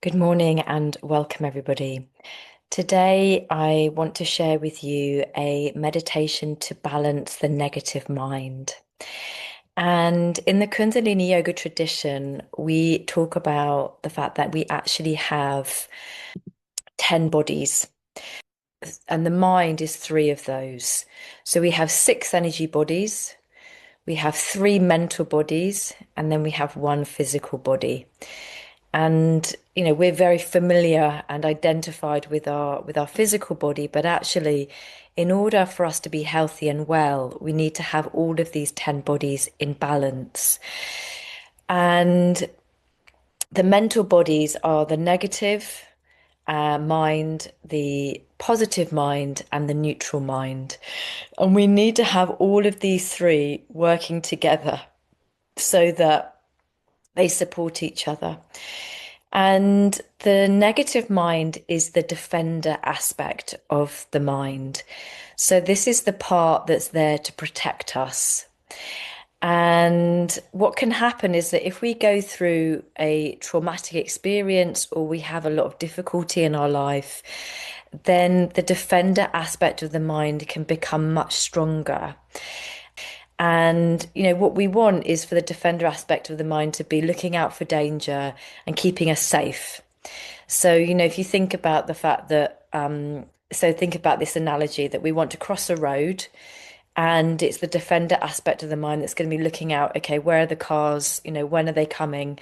Good morning and welcome, everybody. Today, I want to share with you a meditation to balance the negative mind. And in the Kundalini Yoga tradition, we talk about the fact that we actually have 10 bodies, and the mind is three of those. So we have six energy bodies, we have three mental bodies, and then we have one physical body. And we're very familiar and identified with our physical body, but actually, in order for us to be healthy and well, we need to have all of these 10 bodies in balance. And the mental bodies are the negative mind, the positive mind, and the neutral mind. And we need to have all of these three working together so that they support each other. And the negative mind is the defender aspect of the mind. So this is the part that's there to protect us. And what can happen is that if we go through a traumatic experience or we have a lot of difficulty in our life, then the defender aspect of the mind can become much stronger. And, what we want is for the defender aspect of the mind to be looking out for danger and keeping us safe. So, if you think about the fact that, so think about this analogy that we want to cross a road and it's the defender aspect of the mind that's going to be looking out, okay, where are the cars? When are they coming?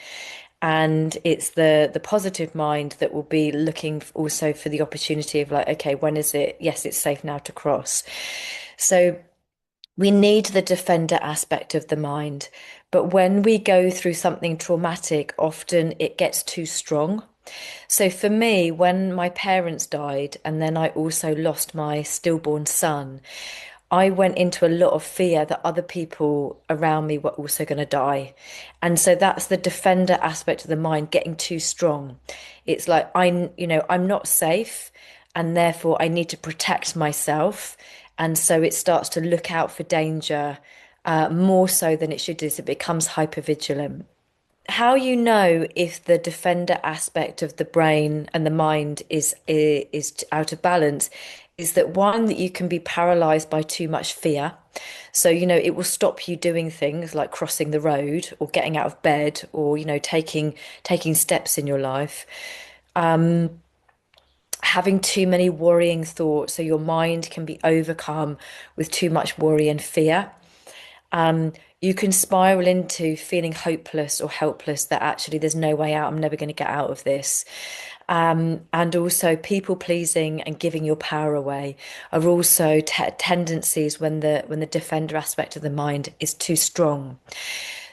And it's the positive mind that will be looking also for the opportunity of like, okay, when is it? Yes, it's safe now to cross. So we need the defender aspect of the mind. But when we go through something traumatic, often it gets too strong. So for me, when my parents died, and then I also lost my stillborn son, I went into a lot of fear that other people around me were also going to die. And so that's the defender aspect of the mind getting too strong. It's like I'm not safe, and therefore I need to protect myself. And so it starts to look out for danger more so than it should do. So it becomes hypervigilant. How you know if the defender aspect of the brain and the mind is out of balance is that one, that you can be paralyzed by too much fear. So, it will stop you doing things like crossing the road or getting out of bed or, taking steps in your life. Having too many worrying thoughts, so your mind can be overcome with too much worry and fear. You can spiral into feeling hopeless or helpless, that actually there's no way out, I'm never going to get out of this. And also people pleasing and giving your power away are also tendencies when the defender aspect of the mind is too strong.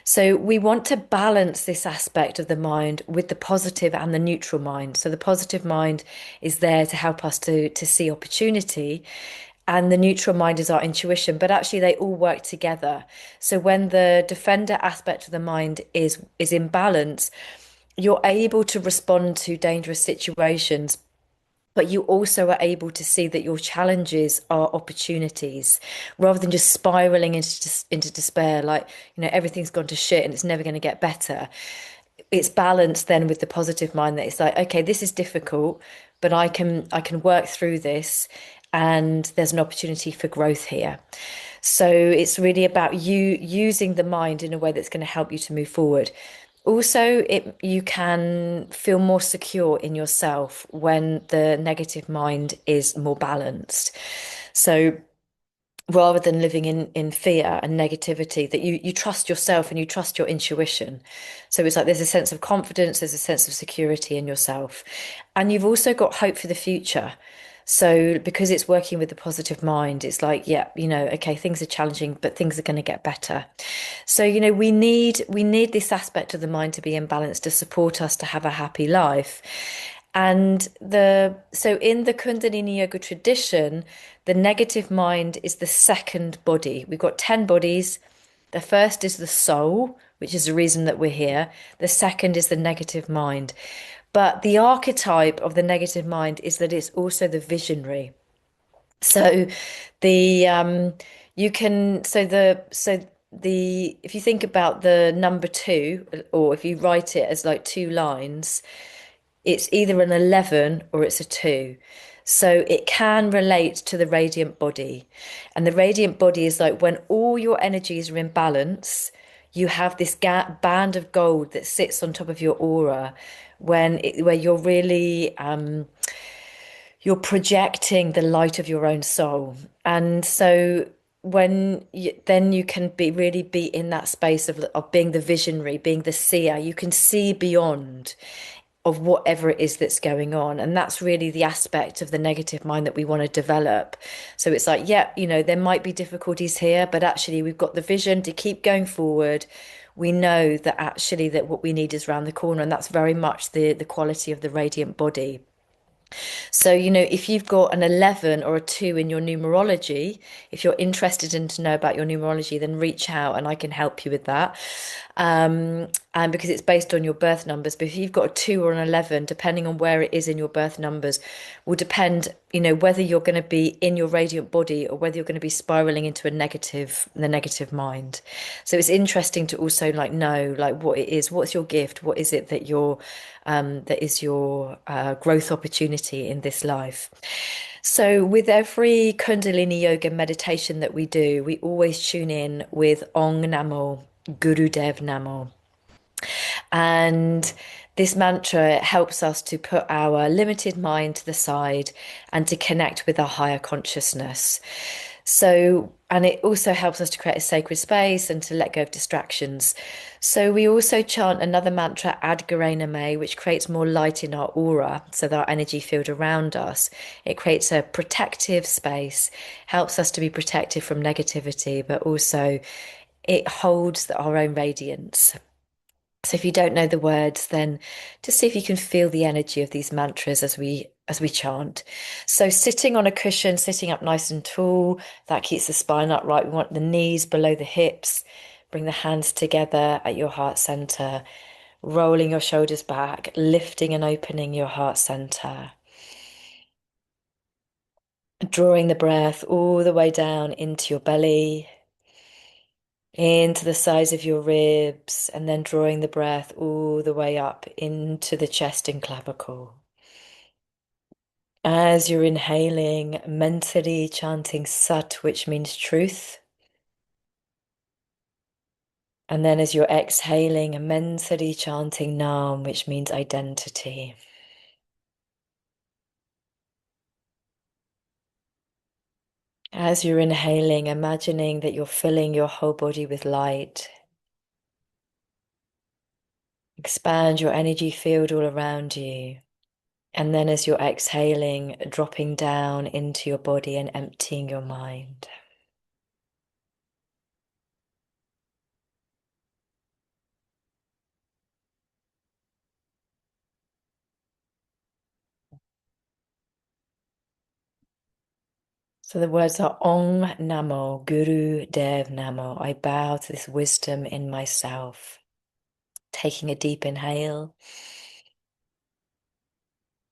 So we want to balance this aspect of the mind with the positive and the neutral mind. So the positive mind is there to help us to see opportunity, and the neutral mind is our intuition, but actually they all work together. So when the defender aspect of the mind is in balance, you're able to respond to dangerous situations, but you also are able to see that your challenges are opportunities rather than just spiraling into despair, like, everything's gone to shit and it's never going to get better. It's balanced then with the positive mind, that it's like, okay, this is difficult, but I can work through this, and there's an opportunity for growth here. So it's really about you using the mind in a way that's going to help you to move forward. Also, you can feel more secure in yourself when the negative mind is more balanced. So rather than living in fear and negativity, that you trust yourself and you trust your intuition. So it's like there's a sense of confidence, there's a sense of security in yourself, and you've also got hope for the future. So because it's working with the positive mind, it's like, yeah, okay, things are challenging, but things are going to get better. So, we need this aspect of the mind to be in balance to support us to have a happy life. And so in the Kundalini Yoga tradition, the negative mind is the second body. We've got 10 bodies. The first is the soul, which is the reason that we're here. The second is the negative mind. But the archetype of the negative mind is that it's also the visionary. So the you can so the if you think about the number two, or if you write it as like two lines, it's either an 11 or it's a 2. So it can relate to the radiant body. And the radiant body is like when all your energies are in balance, you have this band of gold that sits on top of your aura where you're really you're projecting the light of your own soul. And so then you can be really be in that space of being the visionary, being the seer. You can see beyond of whatever it is that's going on. And that's really the aspect of the negative mind that we want to develop. So it's like, yeah, there might be difficulties here, but actually we've got the vision to keep going forward. We know that actually that what we need is around the corner, and that's very much the quality of the radiant body. So, if you've got an 11 or a 2 in your numerology, if you're interested in to know about your numerology, then reach out and I can help you with that. And because it's based on your birth numbers, but if you've got a 2 or an 11, depending on where it is in your birth numbers, will depend, whether you're going to be in your radiant body or whether you're going to be spiraling into the negative mind. So it's interesting to also like know like what it is, what's your gift, what is it that is your growth opportunity in this life. So, with every Kundalini yoga meditation that we do, we always tune in with Ong Namo, Guru Dev Namo. And this mantra helps us to put our limited mind to the side and to connect with our higher consciousness. So, and it also helps us to create a sacred space and to let go of distractions. So, we also chant another mantra, Ad Garena Me, which creates more light in our aura, so that our energy field around us. It creates a protective space, helps us to be protected from negativity, but also it holds our own radiance. So if you don't know the words, then just see if you can feel the energy of these mantras as we chant. So sitting on a cushion, sitting up nice and tall, that keeps the spine upright. We want the knees below the hips. Bring the hands together at your heart center, rolling your shoulders back, lifting and opening your heart center. Drawing the breath all the way down into your belly, into the sides of your ribs, and then drawing the breath all the way up into the chest and clavicle. As you're inhaling, mentally chanting Sat, which means truth. And then as you're exhaling, mentally chanting Nam, which means identity. As you're inhaling, imagining that you're filling your whole body with light. Expand your energy field all around you. And then as you're exhaling, dropping down into your body and emptying your mind. So the words are Ong Namo, Guru Dev Namo. I bow to this wisdom in myself. Taking a deep inhale,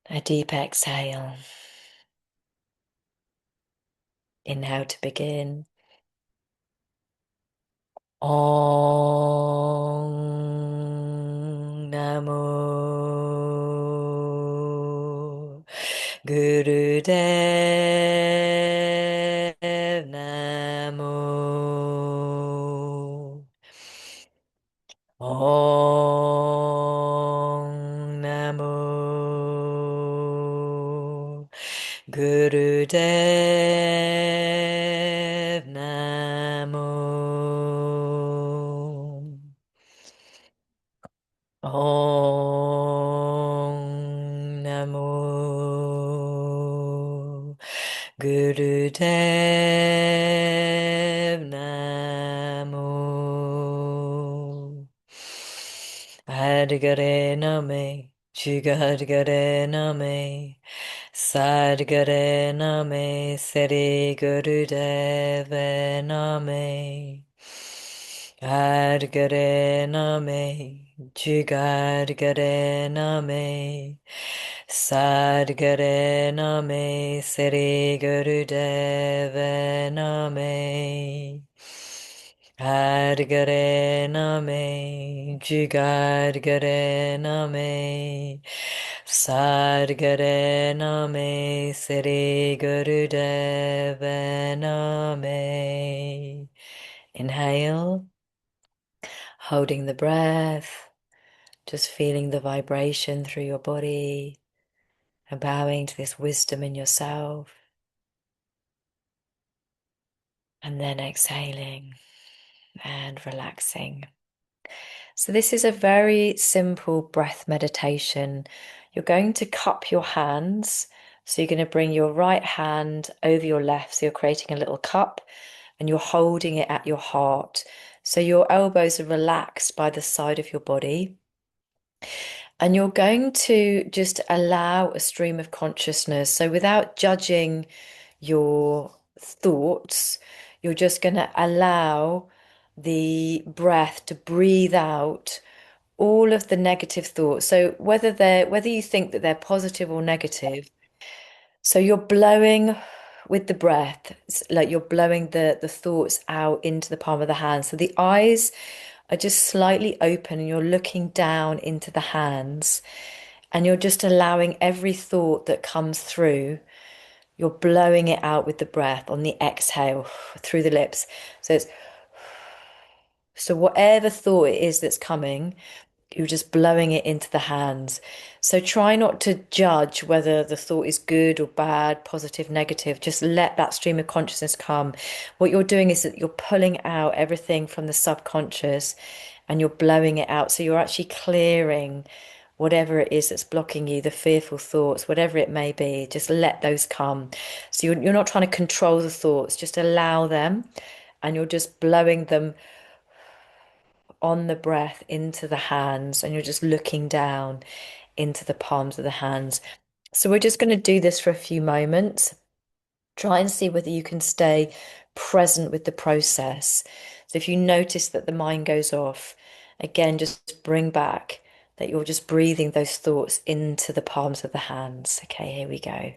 a deep exhale. Inhale to begin. Om Namo Gurudev Namo Om Namo Gurudev Namo Om Namo Gurudev Namo Adhgare Name Shigadgare Name Sadgare Name Sri Gurudev Name Adhgare Name Jigadgare Name Sadgare Name Sri Gurudev Name Adhgare Name Jigadgare Name Sadguru Name Sri Gurudev Name. Inhale, holding the breath, just feeling the vibration through your body and bowing to this wisdom in yourself. And then exhaling and relaxing. So this is a very simple breath meditation. You're going to cup your hands. So you're going to bring your right hand over your left. So you're creating a little cup and you're holding it at your heart. So your elbows are relaxed by the side of your body. And you're going to just allow a stream of consciousness. So without judging your thoughts, you're just going to allow the breath to breathe out all of the negative thoughts. So whether you think that they're positive or negative, so you're blowing with the breath, it's like you're blowing the thoughts out into the palm of the hand. So the eyes are just slightly open and you're looking down into the hands and you're just allowing every thought that comes through, you're blowing it out with the breath on the exhale through the lips. So whatever thought it is that's coming, you're just blowing it into the hands. So try not to judge whether the thought is good or bad, positive, negative. Just let that stream of consciousness come. What you're doing is that you're pulling out everything from the subconscious and you're blowing it out. So you're actually clearing whatever it is that's blocking you, the fearful thoughts, whatever it may be. Just let those come. So you're not trying to control the thoughts, just allow them and you're just blowing them on the breath into the hands and you're just looking down into the palms of the hands. So we're just going to do this for a few moments. Try and see whether you can stay present with the process. So if you notice that the mind goes off, again, just bring back that you're just breathing those thoughts into the palms of the hands. Okay, here we go.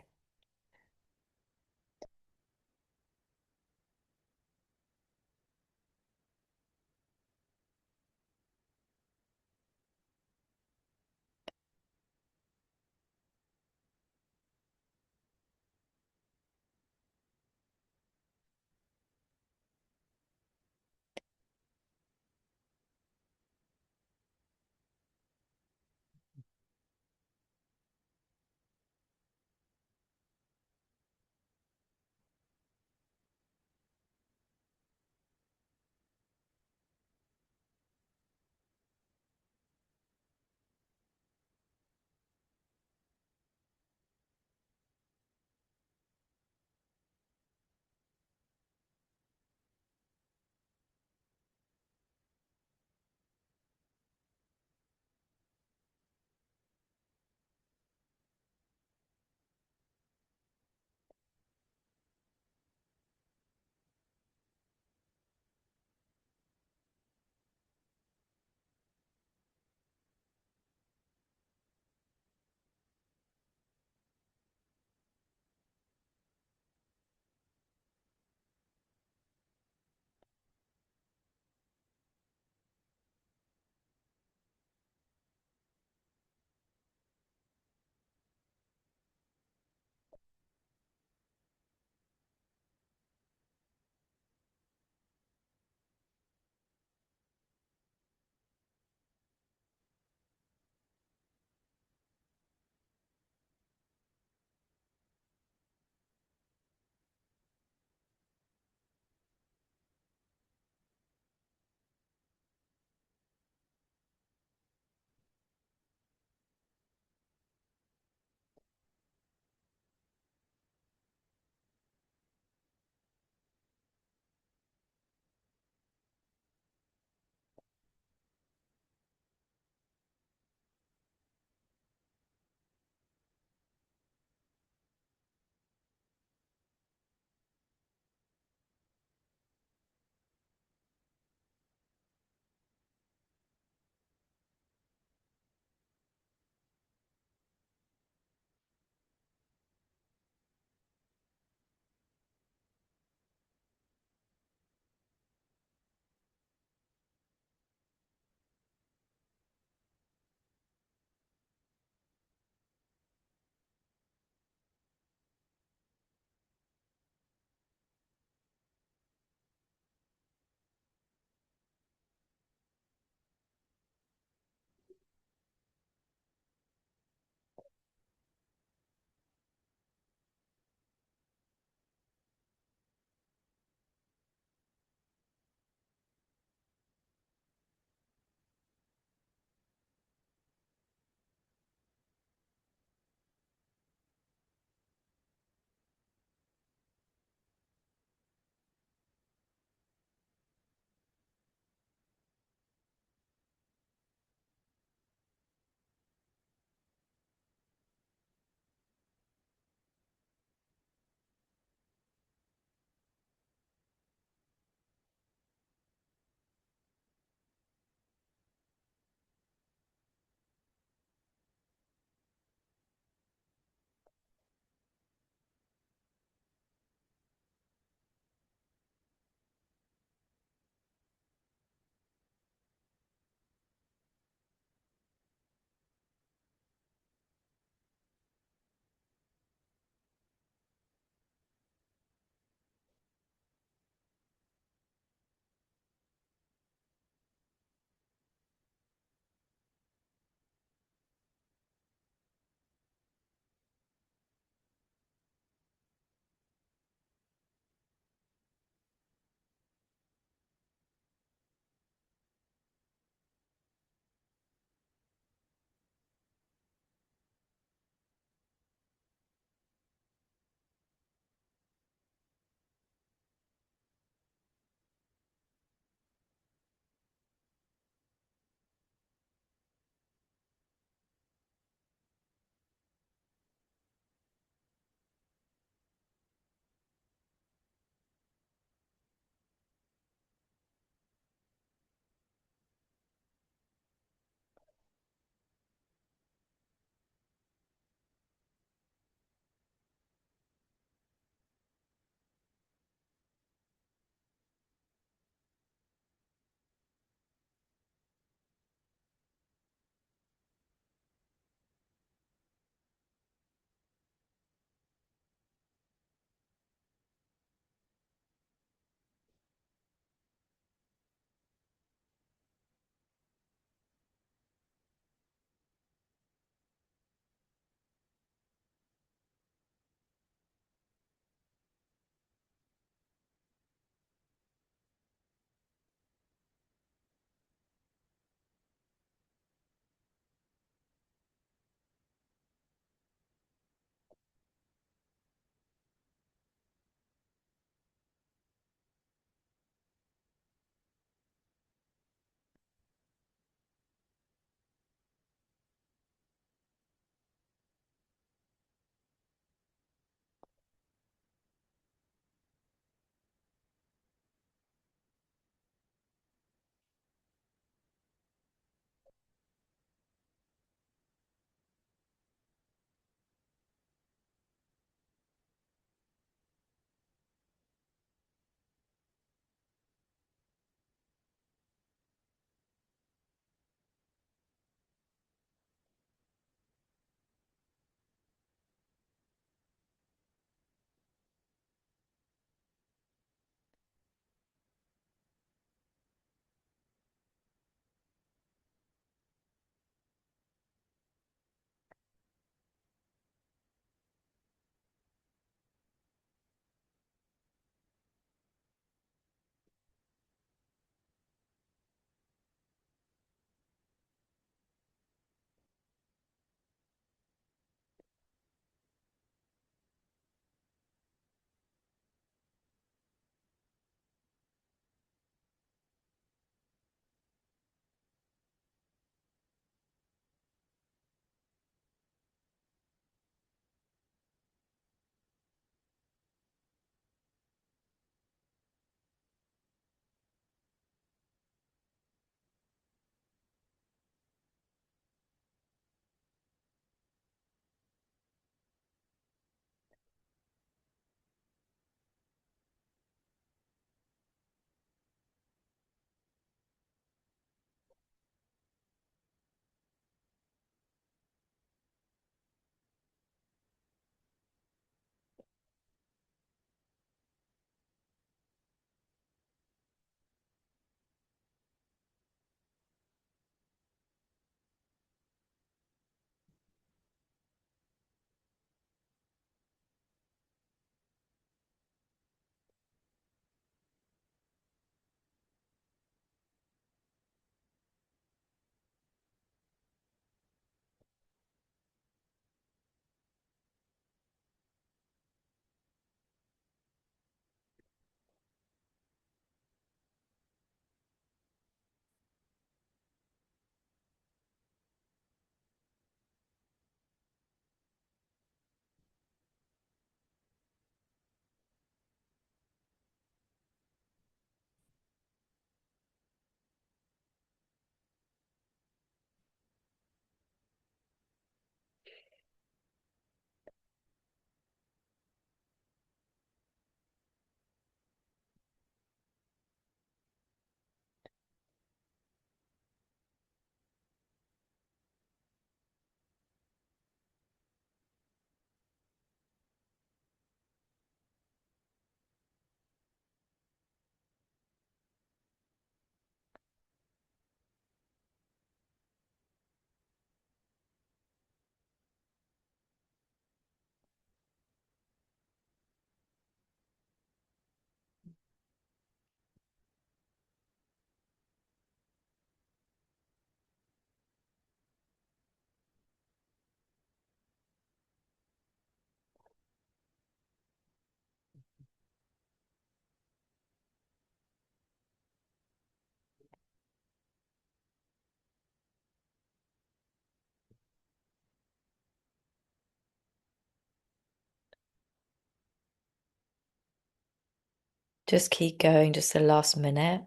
Just keep going, just the last minute.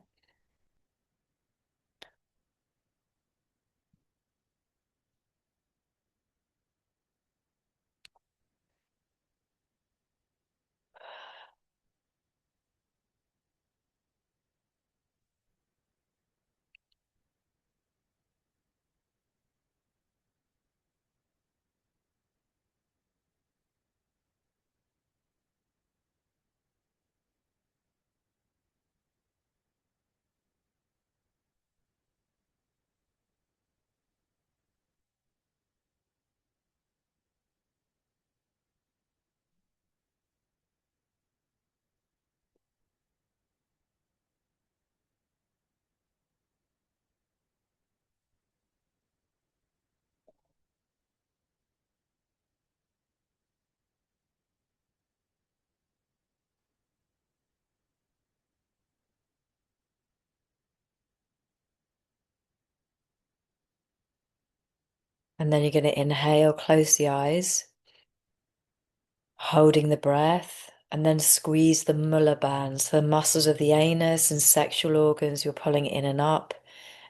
And then you're going to inhale, close the eyes, holding the breath, and then squeeze the muller bands, the muscles of the anus and sexual organs. You're pulling in and up,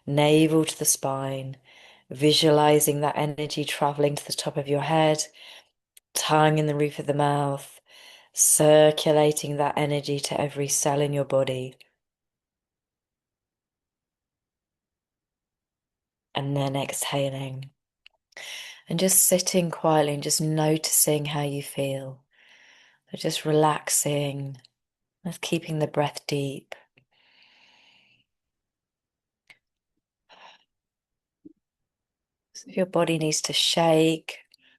navel to the spine, visualizing that energy traveling to the top of your head, tongue in the roof of the mouth, circulating that energy to every cell in your body. And then exhaling. And just sitting quietly and just noticing how you feel. So just relaxing, just keeping the breath deep. So if your body needs to shake,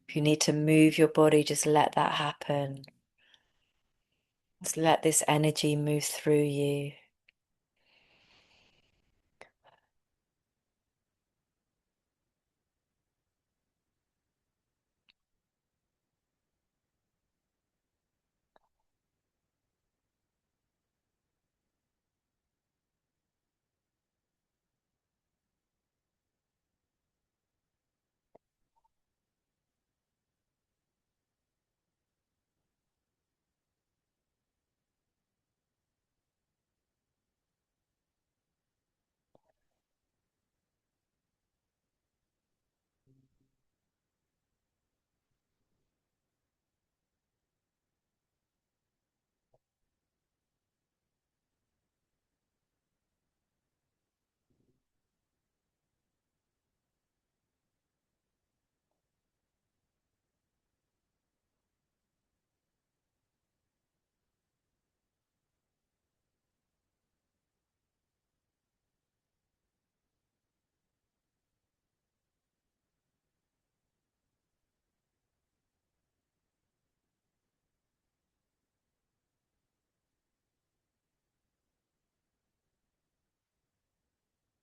if you need to move your body, just let that happen. Just let this energy move through you.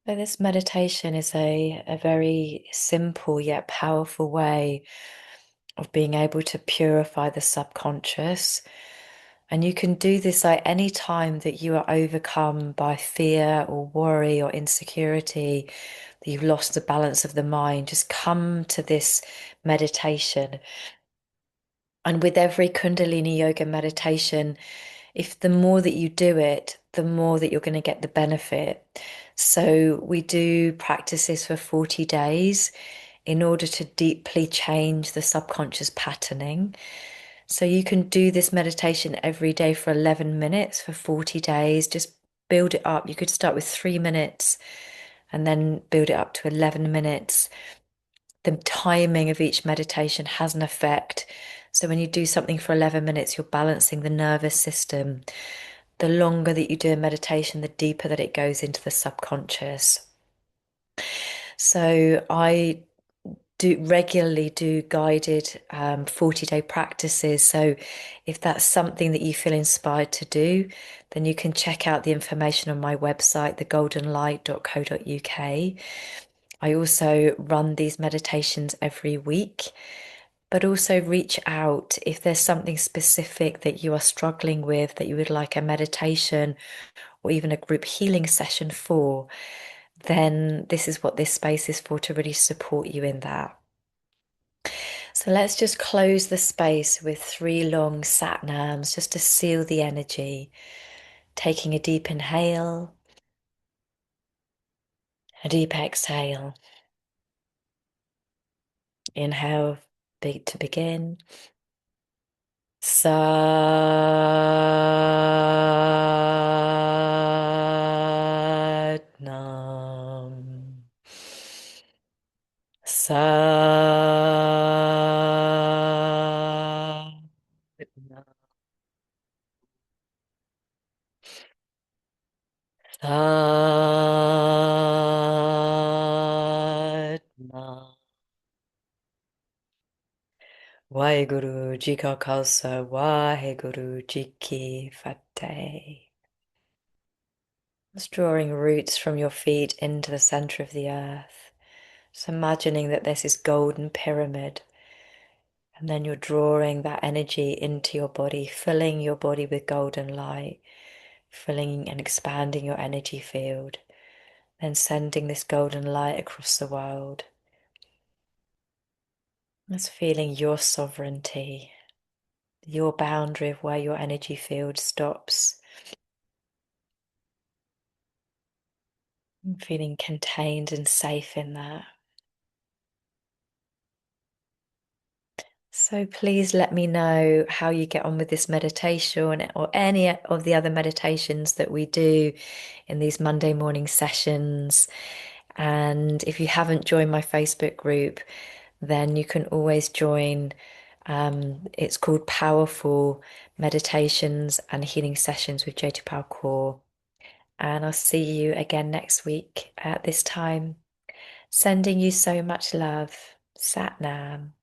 So this meditation is a very simple yet powerful way of being able to purify the subconscious. And you can do this at any time that you are overcome by fear or worry or insecurity, that you've lost the balance of the mind. Just come to this meditation. And with every Kundalini yoga meditation, if the more that you do it, the more that you're going to get the benefit. So we do practice this for 40 days in order to deeply change the subconscious patterning. So you can do this meditation every day for 11 minutes for 40 days. Just build it up. You could start with 3 minutes and then build it up to 11 minutes. The timing of each meditation has an effect. So when you do something for 11 minutes, you're balancing the nervous system. The longer that you do a meditation, the deeper that it goes into the subconscious. So I do regularly do guided 40-day practices. So if that's something that you feel inspired to do, then you can check out the information on my website, thegoldenlight.co.uk. I also run these meditations every week, but also reach out if there's something specific that you are struggling with, that you would like a meditation or even a group healing session for, then this is what this space is for, to really support you in that. So let's just close the space with 3 long sat nams just to seal the energy. Taking a deep inhale, a deep exhale. Inhale big to begin. Satnam. Satnam. Satnam. Waheguru Ji Ka Khalsa, Waheguru Ji Ki Fateh. Just drawing roots from your feet into the center of the earth. Just imagining that there's this golden pyramid, and then you're drawing that energy into your body, filling your body with golden light, filling and expanding your energy field, then sending this golden light across the world. Just feeling your sovereignty, your boundary of where your energy field stops. And feeling contained and safe in that. So please let me know how you get on with this meditation or any of the other meditations that we do in these Monday morning sessions. And if you haven't joined my Facebook group, then you can always join. It's called Powerful Meditations and Healing Sessions with Jyoti Kaur. And I'll see you again next week at this time. Sending you so much love. Sat Nam.